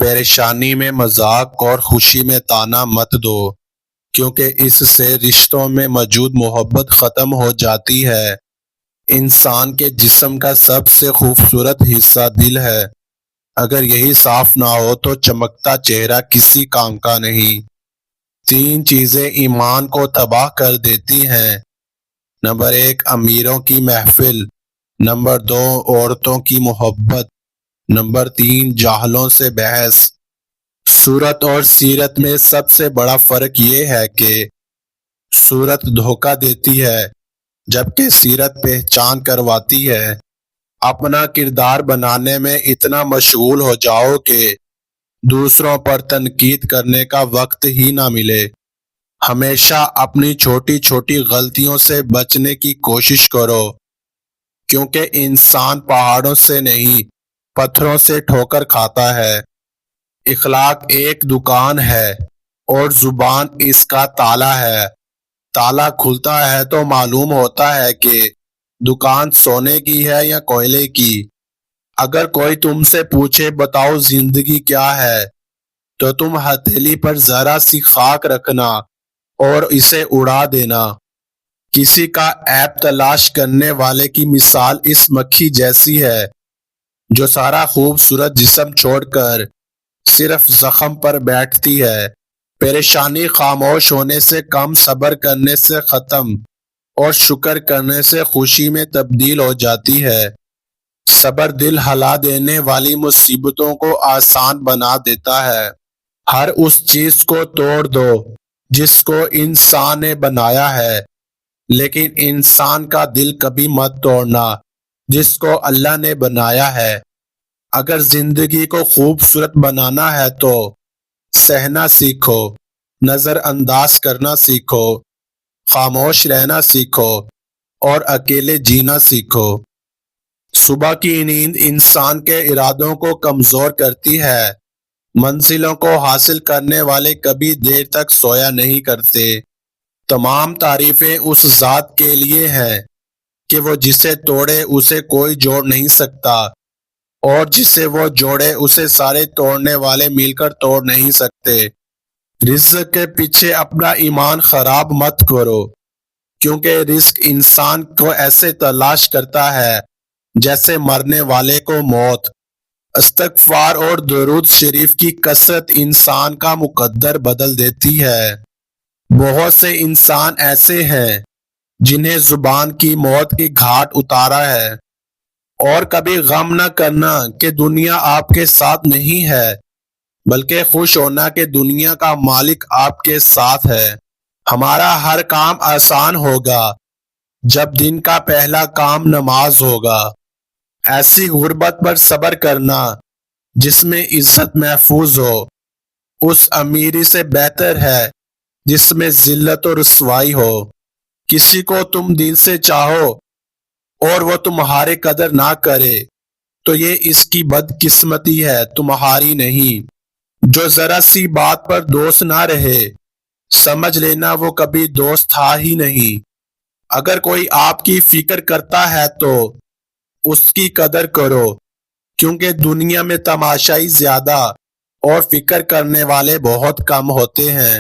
پریشانی میں مذاق اور خوشی میں طعنہ مت دو، کیونکہ اس سے رشتوں میں موجود محبت ختم ہو جاتی ہے۔ انسان کے جسم کا سب سے خوبصورت حصہ دل ہے۔ اگر یہی صاف نہ ہو تو چمکتا چہرہ کسی کام کا نہیں۔ 3 چیزیں ایمان کو تباہ کر دیتی ہیں۔ نمبر 1، امیروں کی محفل۔ نمبر 2، عورتوں کی محبت۔ نمبر 3، جاہلوں سے بحث۔ صورت اور سیرت میں سب سے بڑا فرق یہ ہے کہ صورت دھوکہ دیتی ہے جبکہ سیرت پہچان کرواتی ہے۔ اپنا کردار بنانے میں اتنا مشغول ہو جاؤ کہ دوسروں پر تنقید کرنے کا وقت ہی نہ ملے۔ ہمیشہ اپنی چھوٹی چھوٹی غلطیوں سے بچنے کی کوشش کرو، کیونکہ انسان پہاڑوں سے نہیں پتھروں سے ٹھوکر کھاتا ہے۔ اخلاق ایک دکان ہے اور زبان اس کا تالا ہے۔ تالا کھلتا ہے تو معلوم ہوتا ہے کہ دکان سونے کی ہے یا کوئلے کی۔ اگر کوئی تم سے پوچھے بتاؤ زندگی کیا ہے، تو تم ہتھیلی پر ذرا سی خاک رکھنا اور اسے اڑا دینا۔ کسی کا عیب تلاش کرنے والے کی مثال اس مکھی جیسی ہے جو سارا خوبصورت جسم چھوڑ کر صرف زخم پر بیٹھتی ہے۔ پریشانی خاموش ہونے سے کم، صبر کرنے سے ختم اور شکر کرنے سے خوشی میں تبدیل ہو جاتی ہے۔ صبر دل ہلا دینے والی مصیبتوں کو آسان بنا دیتا ہے۔ ہر اس چیز کو توڑ دو جس کو انسان نے بنایا ہے، لیکن انسان کا دل کبھی مت توڑنا جس کو اللہ نے بنایا ہے۔ اگر زندگی کو خوبصورت بنانا ہے تو سہنا سیکھو، نظر انداز کرنا سیکھو، خاموش رہنا سیکھو اور اکیلے جینا سیکھو۔ صبح کی نیند انسان کے ارادوں کو کمزور کرتی ہے۔ منزلوں کو حاصل کرنے والے کبھی دیر تک سویا نہیں کرتے۔ تمام تعریفیں اس ذات کے لیے ہیں کہ وہ جسے توڑے اسے کوئی جوڑ نہیں سکتا، اور جسے وہ جوڑے اسے سارے توڑنے والے مل کر توڑ نہیں سکتے۔ رزق کے پیچھے اپنا ایمان خراب مت کرو، کیونکہ رزق انسان کو ایسے تلاش کرتا ہے جیسے مرنے والے کو موت۔ استغفار اور درود شریف کی کثرت انسان کا مقدر بدل دیتی ہے۔ بہت سے انسان ایسے ہیں جنہیں زبان کی موت کی گھاٹ اتارا ہے۔ اور کبھی غم نہ کرنا کہ دنیا آپ کے ساتھ نہیں ہے، بلکہ خوش ہونا کہ دنیا کا مالک آپ کے ساتھ ہے۔ ہمارا ہر کام آسان ہوگا جب دن کا پہلا کام نماز ہوگا۔ ایسی غربت پر صبر کرنا جس میں عزت محفوظ ہو، اس امیری سے بہتر ہے جس میں ذلت و رسوائی ہو۔ کسی کو تم دل سے چاہو اور وہ تمہاری قدر نہ کرے تو یہ اس کی بدقسمتی ہے، تمہاری نہیں۔ جو ذرا سی بات پر دوست نہ رہے، سمجھ لینا وہ کبھی دوست تھا ہی نہیں۔ اگر کوئی آپ کی فکر کرتا ہے تو اس کی قدر کرو، کیونکہ دنیا میں تماشائی زیادہ اور فکر کرنے والے بہت کم ہوتے ہیں۔